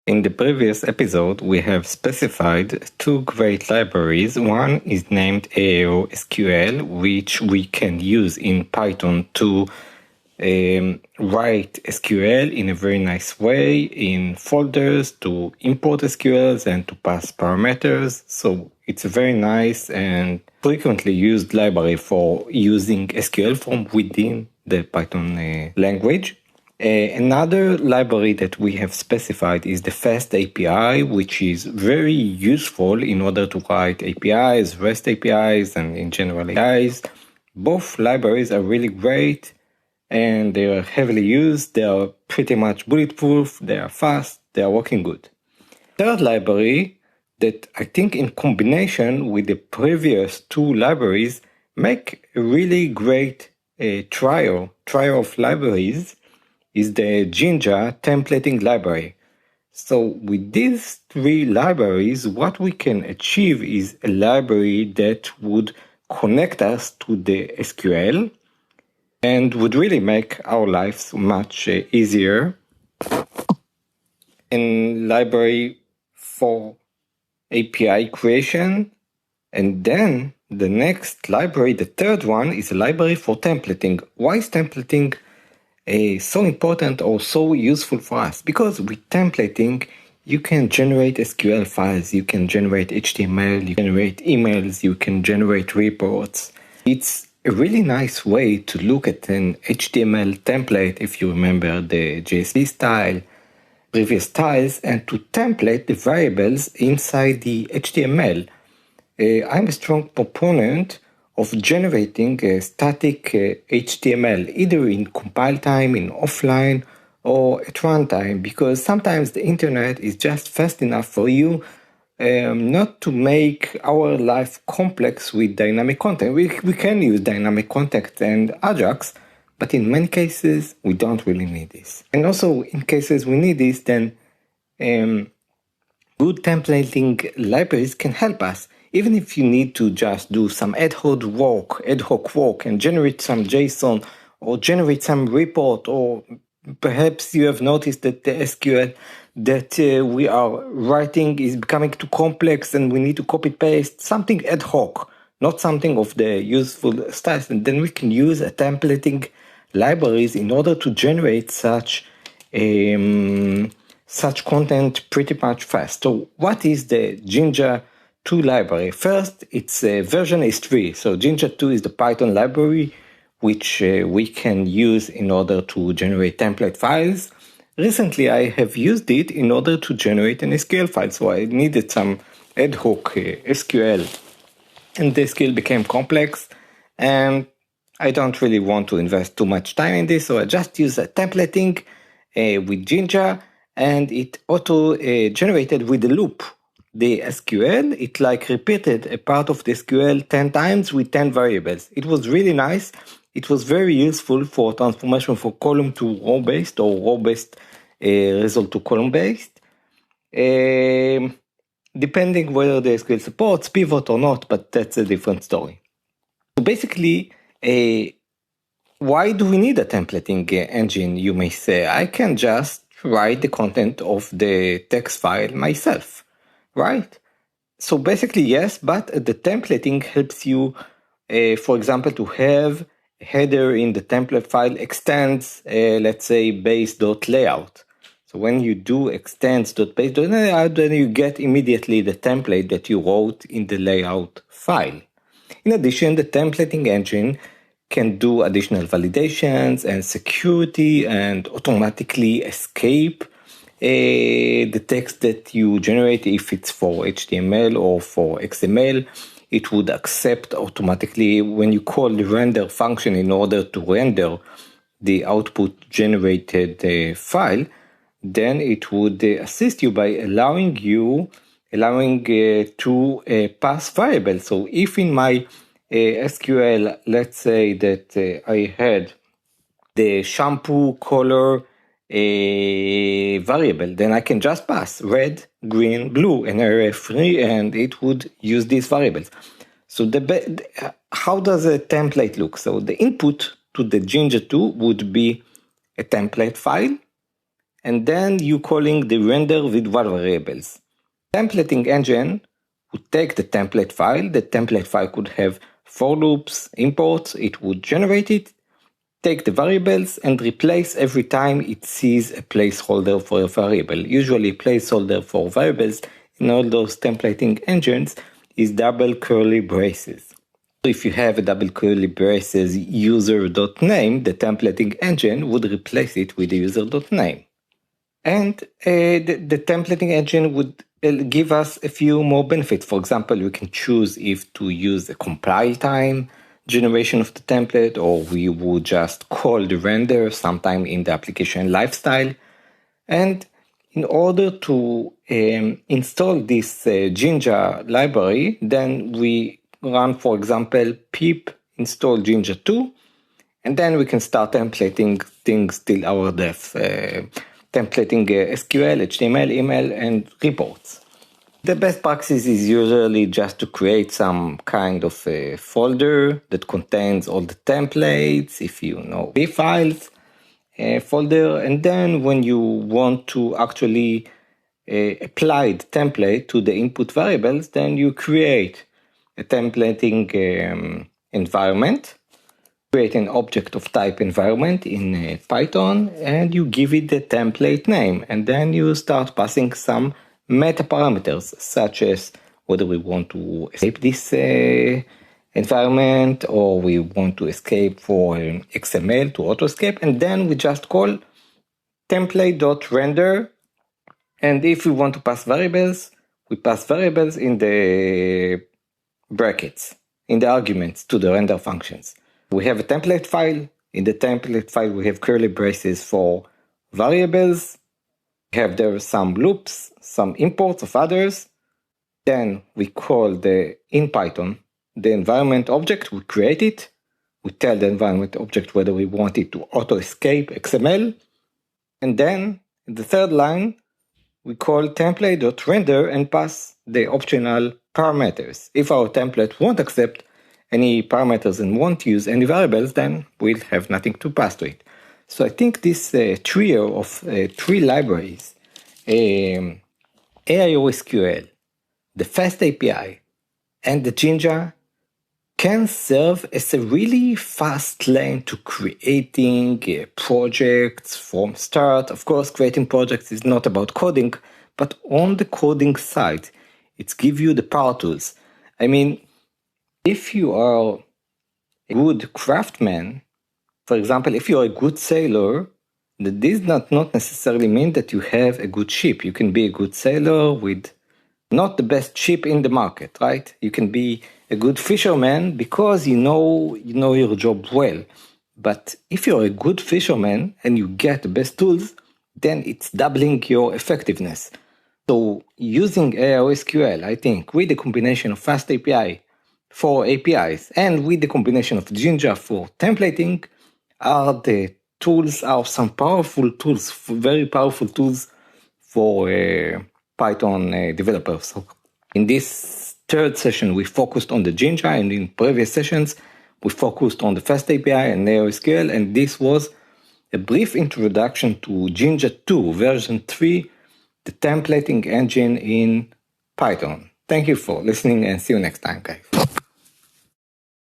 In the previous episode, we have specified two great libraries. One is named AOSQL, which we can use in Python to write SQL in a very nice way in folders, to import SQLs and to pass parameters. So it's a very nice and frequently used library for using SQL from within the Python language. Another library that we have specified is the Fast API, which is very useful in order to write APIs, REST APIs, and in general APIs. Both libraries are really great and they are heavily used. They are pretty much bulletproof, they are fast, they are working good. Third library that I think in combination with the previous two libraries make a really great trio of libraries is the Jinja templating library. So with these three libraries, what we can achieve is a library that would connect us to the SQL and would really make our lives much easier. A library for API creation, and then the next library, the third one, is a library for templating. Why is templating so important or so useful for us? Because with templating, you can generate SQL files, you can generate HTML, you can generate emails, you can generate reports. It's a really nice way to look at an HTML template, if you remember the JSP style, previous styles, and to template the variables inside the HTML. I'm a strong proponent of generating static HTML, either in compile time, in offline, or at runtime, because sometimes the internet is just fast enough for you not to make our life complex with dynamic content. We can use dynamic content and Ajax, but in many cases, we don't really need this. And also, in cases we need this, then good templating libraries can help us. Even if you need to just do some ad hoc work and generate some JSON or generate some report, or perhaps you have noticed that the SQL that we are writing is becoming too complex and we need to copy paste something ad hoc, not something of the useful styles. And then we can use a templating libraries in order to generate such content pretty much fast. So what is the Jinja2 library? First, its version is 3. So Jinja2 is the Python library which we can use in order to generate template files. Recently, I have used it in order to generate an SQL file, so I needed some ad hoc SQL, and the SQL became complex, and I don't really want to invest too much time in this, so I just use a templating with Jinja, and it auto-generated with the loop the SQL. It repeated a part of the SQL 10 times with 10 variables. It was really nice. It was very useful for transformation from column to row-based or row-based result to column-based, depending whether the SQL supports pivot or not, but that's a different story. So basically, why do we need a templating engine, you may say? I can just write the content of the text file myself, right? So basically, yes, but the templating helps you, for example, to have a header in the template file extends, let's say, base.layout. So when you do extends.base.layout, then you get immediately the template that you wrote in the layout file. In addition, the templating engine can do additional validations and security and automatically escape the text that you generate. If it's for HTML or for XML, it would accept automatically when you call the render function in order to render the output generated file. Then it would assist you by allowing to pass variables. So if in my SQL, let's say that I had the shampoo color variable, then I can just pass red, green, blue, and array-free, and it would use these variables. So how does a template look? So the input to the Jinja2 would be a template file, and then you calling the render with variables. Templating engine would take the template file. The template file could have for loops, imports. It would generate it, take the variables, and replace every time it sees a placeholder for a variable. Usually placeholder for variables in all those templating engines is double curly braces. If you have a double curly braces user.name, the templating engine would replace it with the user.name. And the templating engine would give us a few more benefits. For example, we can choose if to use a compile time generation of the template, or we would just call the render sometime in the application lifestyle. And in order to install this Jinja library, then we run, for example, pip install Jinja2, and then we can start templating things till our death, templating SQL, HTML, email, and reports. The best practice is usually just to create some kind of a folder that contains all the templates, if you know, B files folder, and then when you want to actually apply the template to the input variables, then you create a templating environment, create an object of type environment in Python, and you give it the template name, and then you start passing some meta parameters, such as whether we want to escape this environment or we want to escape for XML to auto escape, and then we just call template.render. And if we want to pass variables, we pass variables in the brackets, in the arguments to the render functions. We have a template file. In the template file, we have curly braces for variables. We have there some loops, some imports of others. Then we call in Python, the environment object. We create it. We tell the environment object whether we want it to auto escape XML. And then in the third line, we call template.render and pass the optional parameters. If our template won't accept any parameters and won't use any variables, then we'll have nothing to pass to it. So I think this trio of three libraries, AIOSQL, the Fast API, and the Jinja, can serve as a really fast lane to creating projects from start. Of course, creating projects is not about coding, but on the coding side, it gives you the power tools. I mean, if you are a good craftsman, for example, if you are a good sailor, that does not necessarily mean that you have a good ship. You can be a good sailor with not the best ship in the market, right? You can be a good fisherman because you know your job well. But if you're a good fisherman and you get the best tools, then it's doubling your effectiveness. So using AIOSQL, I think, with the combination of Fast API for APIs and with the combination of Jinja for templating, are some powerful tools, very powerful tools for Python developers. So in this third session, we focused on the Jinja, and in previous sessions, we focused on the Fast API and AIOSQL, and this was a brief introduction to Jinja2 version 3, the templating engine in Python. Thank you for listening, and see you next time, guys.